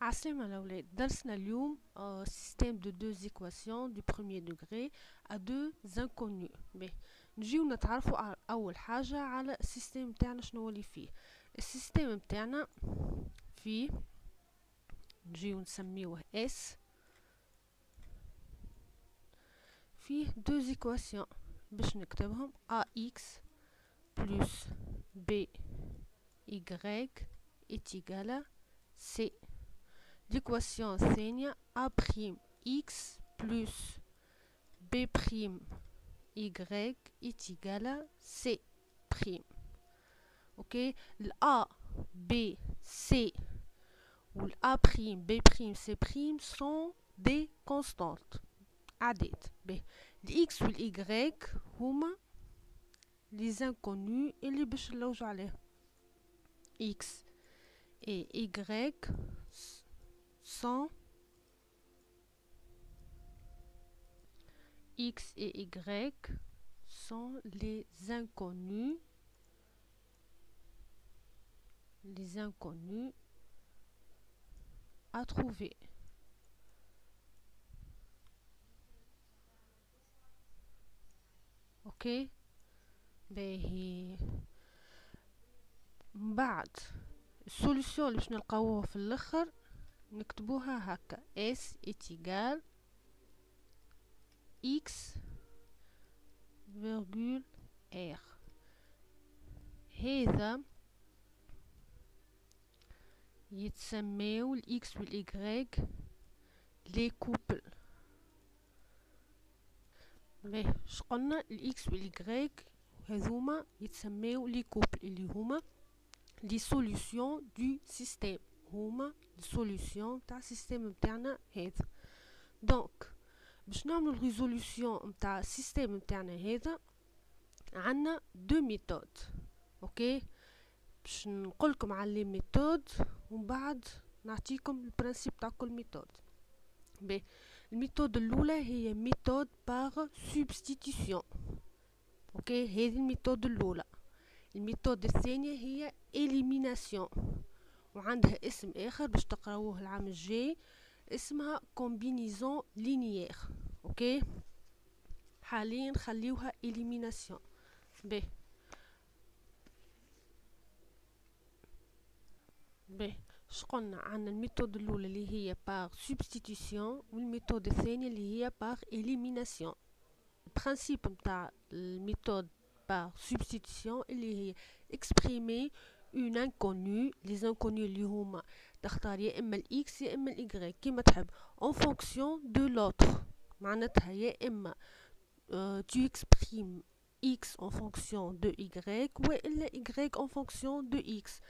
عسلامة الأولاد. درسنا اليوم système de deux équations du premier degré à deux inconnus. باهي نجيو نتعرفوا أول حاجة على السيستم متاعنا شنو اللي فيه. السيستم متاعنا فيه نجيو نسميوه S، فيه deux équations باش نكتبهم AX plus BY est égal à C. L'équation الثانية A'X plus B'Y est égal à C'. Ok, l'A, B, C ou l'A', B', C' sont des constantes. عدد. l'X ou l'Y هما les inconnus اللي باش نلوجو عليهم. X et Y sont X et Y sont les inconnus à trouver. اوكي باهي من بعد السوليسيون اللي باش نلقاوها في الاخر نكتبوها هكا S est égal X virgule R. هذا يتسميو الإكس والإيغريك لي كوبل. باهي شقلنا الإكس والإيغريك هذوما يتسميو لي كوبل اللي هما لي سوليسيون دو سيستيم، هما لي سوليسيون تاع السيستيم متاعنا هذا. دونك باش نعملو الريزوليوشن متاع السيستيم متاعنا هذا عندنا دو ميثود. اوكي باش نقولكم على لي ميثود ومن بعد نعطيكم البرانسيب تاع كل ميثود. باهي الميثود الاولى هي ميثود باغ سوبستيتيسيون. اوكي هذه الميثود الاولى. الميثود الثانيه هي إليميناسيون وعندها اسم اخر باش تقراوه العام الجاي اسمها كومبينيزون لينيير. اوكي حاليا خليوها إليميناسيون. باهي شقلنا عندنا الميثود الاولى اللي هي باغ سوبستيتيسيون والميثود الثانيه اللي هي باغ إليميناسيون. البرانسيب نتاع الميثود باغ سوبستيتيسيون اللي هي اكسبريمي اون انكونو، لي انكونو اللي هما تختار يا اما الاكس يا اما الاي كيما تحب en fonction de l'autre. معناتها يا اما tu exprimes x en fonction de y والا y en fonction de x.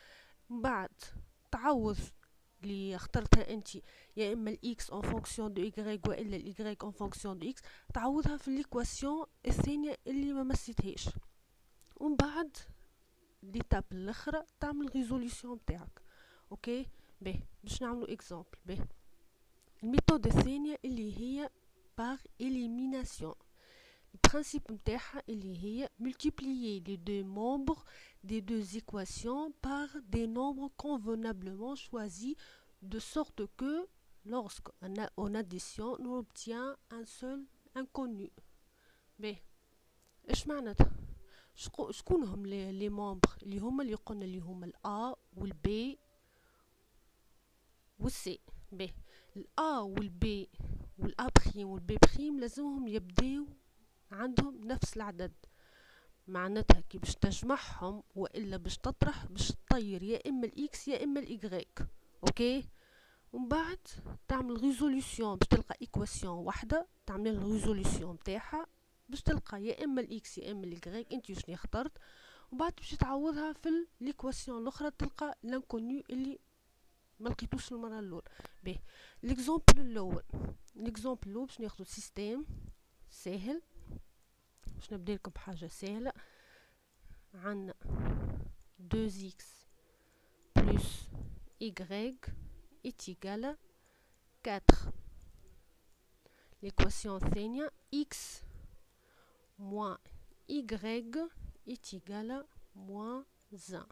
من بعد تعوض اللي اخترتها انت يا اما الاكس en fonction de y والا الاي en fonction de x تعوضها في ليكواسيون الثانيه اللي ما مسيتهاش. ومن بعد ليتاب الاخرى تعمل ريزوليوشن تاعك. اوكي باش نعملو اكزامبل. الميثود الثانيه اللي هي باغ إليميناسيون. البرانسيب نتاعها اللي هي multiplier les deux membres des deux équations par des nombres convenablement choisis de sorte que lorsqu'on addition on obtient un seul inconnu. ايش معناتها؟ شكون هم لي ممبر اللي قلنا اللي هما الA والB والC. الA والB والA' والB' لازمهم يبداو عندهم نفس العدد. معناتها كي باش تجمعهم والا باش تطرح باش تطير يا اما الاكس يا اما الايغريك. اوكي ومن بعد تعمل ريزوليوشن باش تلقى ايكواسيون واحده تعمل الريزوليوشن نتاعها باش تلقى يا اما الاكس يا اما الايغريك انت شنو اخترت. ومن بعد باش تعوضها في الايكواسيون الاخرى تلقى لانكونيو اللي ما لقيتوش المره الاولى. ليكزامبل الاول باش ناخذ سيستيم ساهل. باش نبدا لكم بحاجه سهله. عندنا 2x plus y est égal à 4. l'équation الثانيه x moins y est égal à moins 1.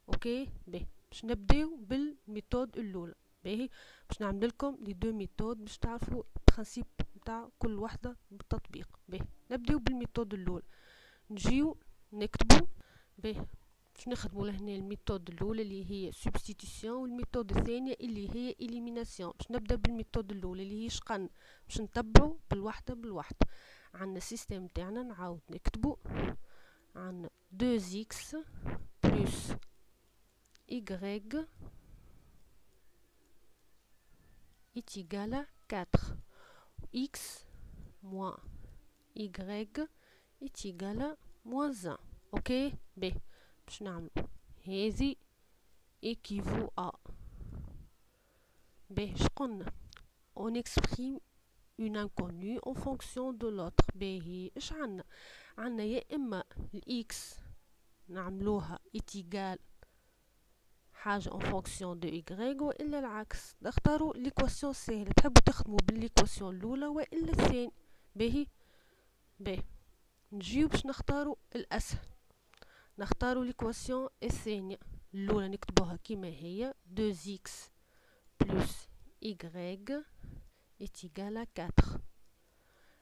اوكي باش نبداو بالميثود الاولى. باهي، باش نعمل لكم لي دو ميثود باش تعرفوا البرانسيب نتاع كل وحده بالتطبيق. باهي نبداو بالميثود الاولى، نجيو نكتبوا. باهي باش نخدموا لهنا الميثود الاولى اللي هي سبستيتيسيون، والميثود الثانيه اللي هي اليميناسيون. باش نبدا بالميثود الاولى اللي هي شقن، باش نتبعوا بالوحده بالوحده. عندنا السيستم تاعنا نعاود نكتبوا، عندنا 2x plus y est égal à 4. X moins y est égal à moins 1. اوكي باهي باش نعملو هذه équivaut à. باهي شقلنا on exprime une inconnue en fonction de l'autre. باهي اش عندنا يا اما الاكس نعملوها est égal حاجة en fonction de y، والا العكس. نختاروا ليكواسيون سهلة، تحبوا تخدموا بالليكواسيون الاولى والا الثاني. باهي نجيو باش نختاروا الاسهل، نختاروا ليكواسيون الثانية. الاولى نكتبوها كيما هي 2x plus y est égal à 4.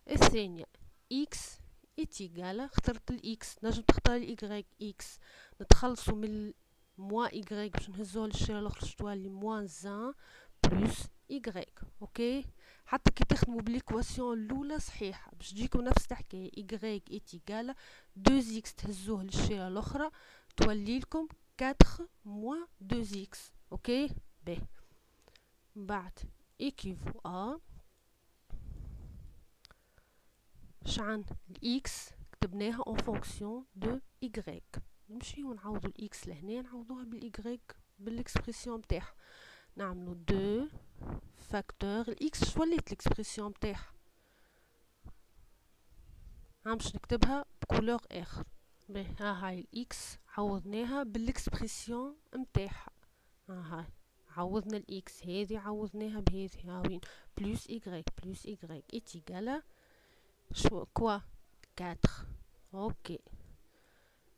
الثانية x est égal، اخترت الاكس، نجم تختار الاي اكس، نتخلصوا من موان y باش نهزوها للشيرة الاخرى تولي موان 1 بلس y. اوكي حتى كي تخدموا بالإيكواسيون الاولى صحيحه باش تجيكم نفس الحكايه، y est égal 2x تهزوه للشيرة الاخرى تولي لكم 4 موان 2x. اوكي باهي بعد équivaut à شعن الاكس كتبناها en fonction de y. نمشيو نعوضو الاكس لهنا نعوضوها بالاي بالاكسبرسيون نتاعها، نعملو 2 فاكتور الاكس شوليت الاكسبرسيون نتاعها، باش نكتبها بكولور اخر. باهي ها هاي الاكس عوضناها بالاكسبرسيون نتاعها، ها هاي عوضنا الاكس هذه عوضناها بهذه، ها وين بلس y est égal شو كوا 4. اوكي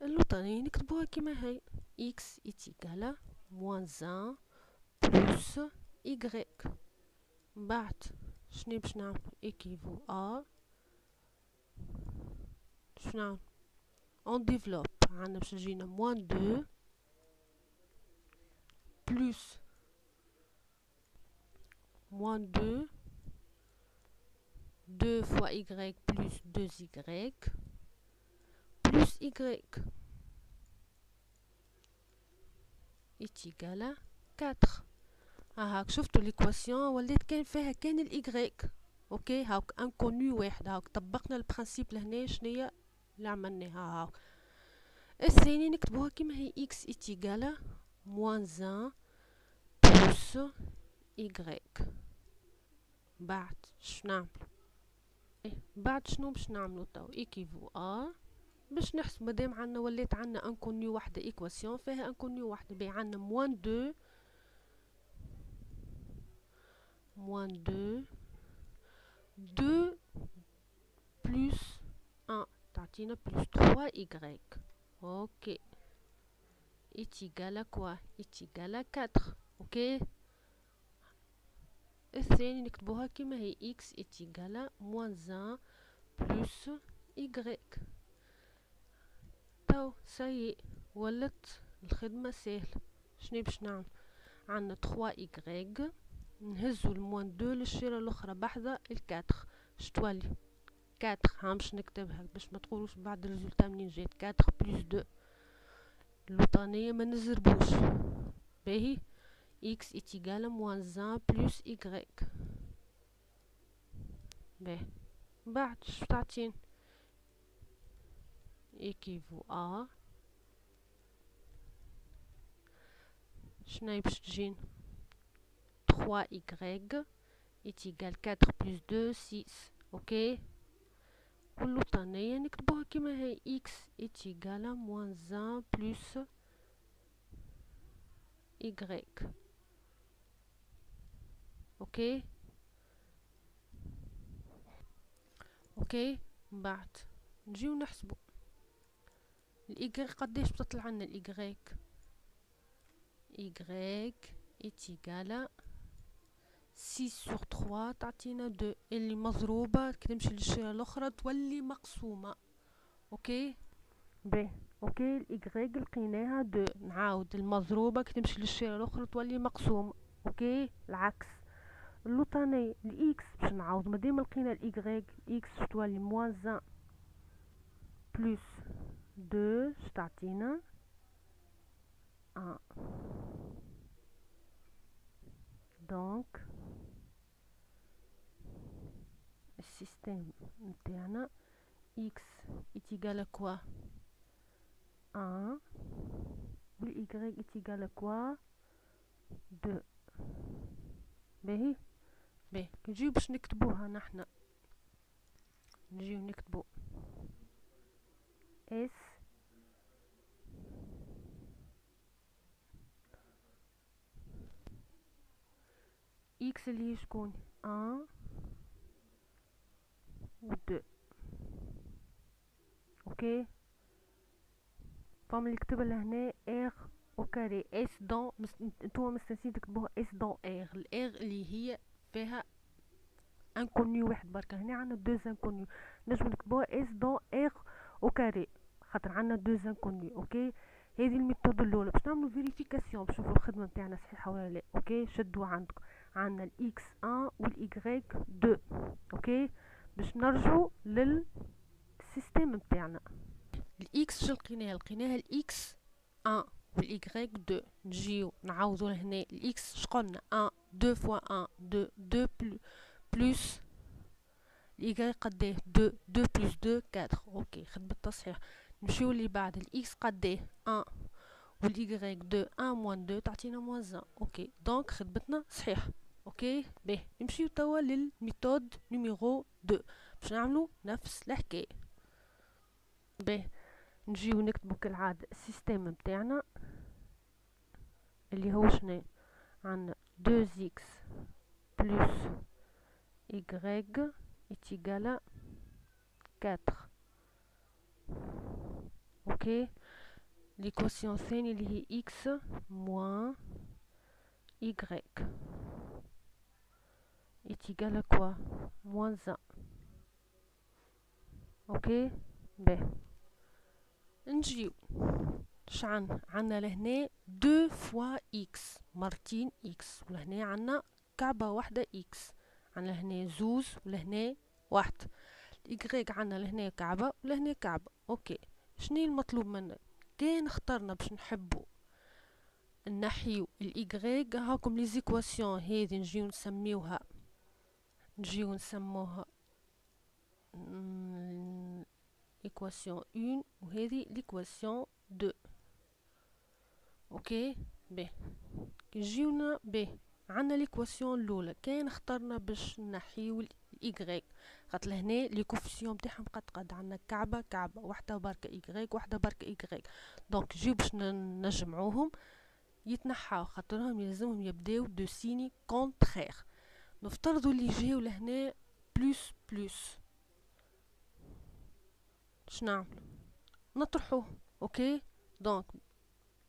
اللوطانية نكتبوها كيما هي x est égal à moins 1 plus y. بعد شنو باش نعملو équivaut à شنو نعملو on développe، عندنا باش تجينا moins 2 plus moins 2 2 fois y plus 2y plus y est égal à 4. هاك شفتوا ليكواسيون ولات كان فيها كان الاي. اوكي هاك انكونيو واحد، هاك طبقنا البرانسيب لهنا شنيا اللي عملناها. هاك الثاني نكتبوها كيما هي x est égal à moins 1 plus y. بعد شنو بعد شنو باش نعملو تو équivaut à باش نحسب مادام عندنا ولات عندنا انكونيو واحده ايكواسيون فيها انكونيو واحده. باهي عندنا موان 2 بلس 1 تعطينا بلس 3 y. اوكي est égal à quoi est égal à 4. اوكي الثاني نكتبوها كيما هي x est égal à moins 1 plus y. تو سايي ولت الخدمة سهلة. شنو باش نعمل؟ عندنا 3 y نهزو الموان 2 للشيرة الاخرى بحذا الكاتخ شتولي 4. باش نكتبها باش ما تقولوش بعد الريزولتا منين جات 4 بلس 2 اللوطانية ما نزربوش. باهي x est égal à moins 1 plus y. باهي بعد شو تعطين équivaut à شناهي باش تجين 3y est égal 4 plus 2 6. اوكي واللوطانية نكتبوها كيما هي x est égal à moins 1 plus y. اوكي اوكي بعد نجيو نحسبو الاي قداش بتطلع لنا الاي. y est égal à 6 sur 3 تعطينا 2 اللي مضروبة كي تمشي للشيرة الاخرى تولي مقسومة. اوكي باهي. اوكي الايكغيك لقيناها 2 نعاود المضروبة كي تمشي للشيرة الاخرى تولي مقسومة. اوكي العكس اللوطانية الاكس باش نعاود مادام لقينا الايكغيك اكس باش تولي موان 1 بلس 2 باش تعطينا 1. دونك السيستم نتاعنا x est égal à quoi 1 و y est égal à quoi 2. باهي باهي نجيو باش نكتبوها نحنا نجيو نكتبو s x اللي هي شكون 1 و 2. اوكي فهم اللي كتب لهنا ار او كاري اس دون نتوما مستنسين تكتبوها اس دون ار. الار اللي هي فيها انكونيو واحد بركا. هنا عندنا دو انكونيو نجم نكتبوها اس دون ار او كاري خاطر عندنا دو انكونيو. اوكي هذه الميثود الاولى باش نعملوا فيريفيكاسيون باش نشوفوا الخدمه نتاعنا صحيحه ولا لا. اوكي شدوا عندكم عندنا الاكس 1 والايغريك 2. اوكي باش نرجعوا للسيستم نتاعنا الاكس شو لقيناها الاكس 1 والايغريك 2. نجيو نعوضوا لهنا الاكس شقلنا 1 2 فوا 1 2 2 بلس الايغريك قداه 2 2 بلس 2 4. اوكي خدمة التصحيح. نمشيو اللي بعد الاكس قداه 1 والايغريك 2 1 موان 2 تعطينا موان 1. اوكي دونك خدمتنا صحيح. اوكي باهي نمشيو توا للميثود نيميرو 2 باش نعملو نفس الحكايه. باهي نجيو نكتبو كالعاده السيستم نتاعنا اللي هو شنو عندنا 2x بلس y est égal à 4. اوكي ليكواسيون الثانيه اللي هي x moins y est égal à quoi moins 1. اوكي باهي نجيو شعن عنا لهنا 2 فوا x مرتين x ولهنا عنا كعبة واحدة x عنا لهنا زوز ولهنا واحد. الإيكغيك عنا لهنا كعبة ولهنا كعبة. اوكي شنو المطلوب منا كان اخترنا باش نحبو نحيو الإيكغيك هاكم لي زيكواسيون هذه نجيو نسموها ايكواسيون 1 وهذه ليكواسيون 2. اوكي باهي نجيونا باهي عندنا ليكواسيون الاولى كان اخترنا باش نحيو الايكغيك خاطر لهنا لي كوفيسيون تاعهم قد عندنا كعبه واحده بركه ايكغيك واحده بركه ايكغيك. دونك نجيو باش نجمعوهم يتنحاو خاطرهم يلزمهم يبداو دو سيني كونترير. نفترضوا اللي جاو لهنا بلس بلس شنعملو نطرحوه. اوكي دونك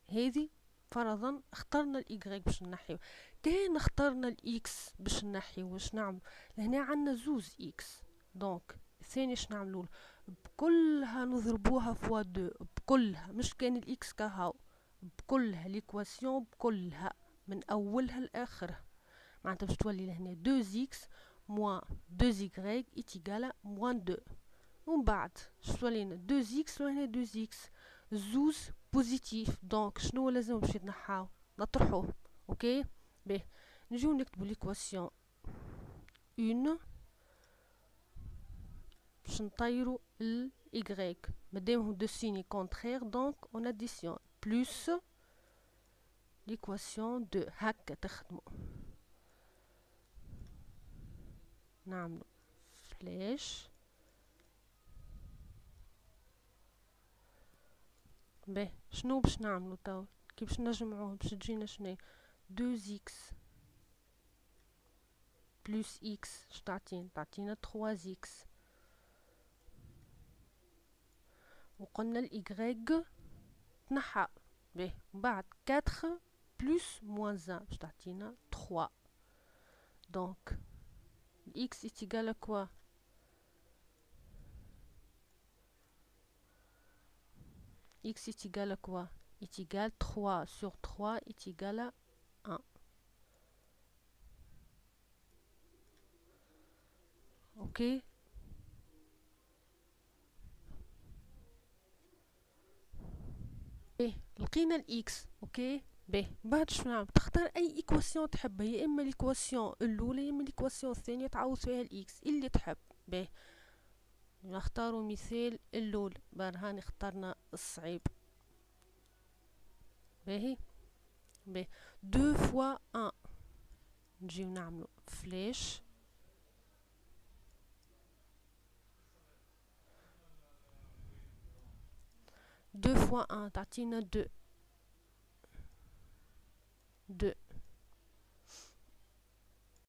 هذه فرضا اخترنا الايكغيك باش نحيو. كان اخترنا الاكس باش نحيو واش نعمل لهنا عندنا زوز اكس. دونك الثاني شنعملو بكلها نضربوها فوا 2 بكلها مش كان الاكس كهو بكلها ليكواسيون بكلها من اولها لاخرها معناتها باش تولي لهنا 2x moins 2y est égal à moins 2. ومن بعد شتولينا 2x وهنا 2x زوز بوزيتيف. دونك شنو لازم باش يتنحاو نطرحوه. اوكي باهي نجيو نكتبو ليكواسيون 1 باش نطيرو الايغريك مادامهم دو سيني كونترير دونك اون اديسيون بلس ليكواسيون 2 هكا تخدمو. نعملو فلاش باهي شنو باش نعملو توا كي باش نجمعوهم باش تجينا شنو 2x بلس x تعطينا 3x وقلنا الايغريك تنحى. باهي من بعد 4 بلس موان 1 باش تعطينا 3. Donc x est égal à quoi? X est égal à quoi? Est égal 3 sur 3 est égal à 1. Ok. لقينا الاكس. اوكي بعد شنو نعمل؟ تختار اي ايكواسيون تحبها، يا اما الايكواسيون الاولى يا اما الايكواسيون الثانيه تعوض فيها الاكس اللي تحب. نختاروا مثال الاول. هاني اخترنا الصعيب. باهي 2 فوا 1. نجيو نعملو فلاش. 2 فوا 1 تعطينا 2.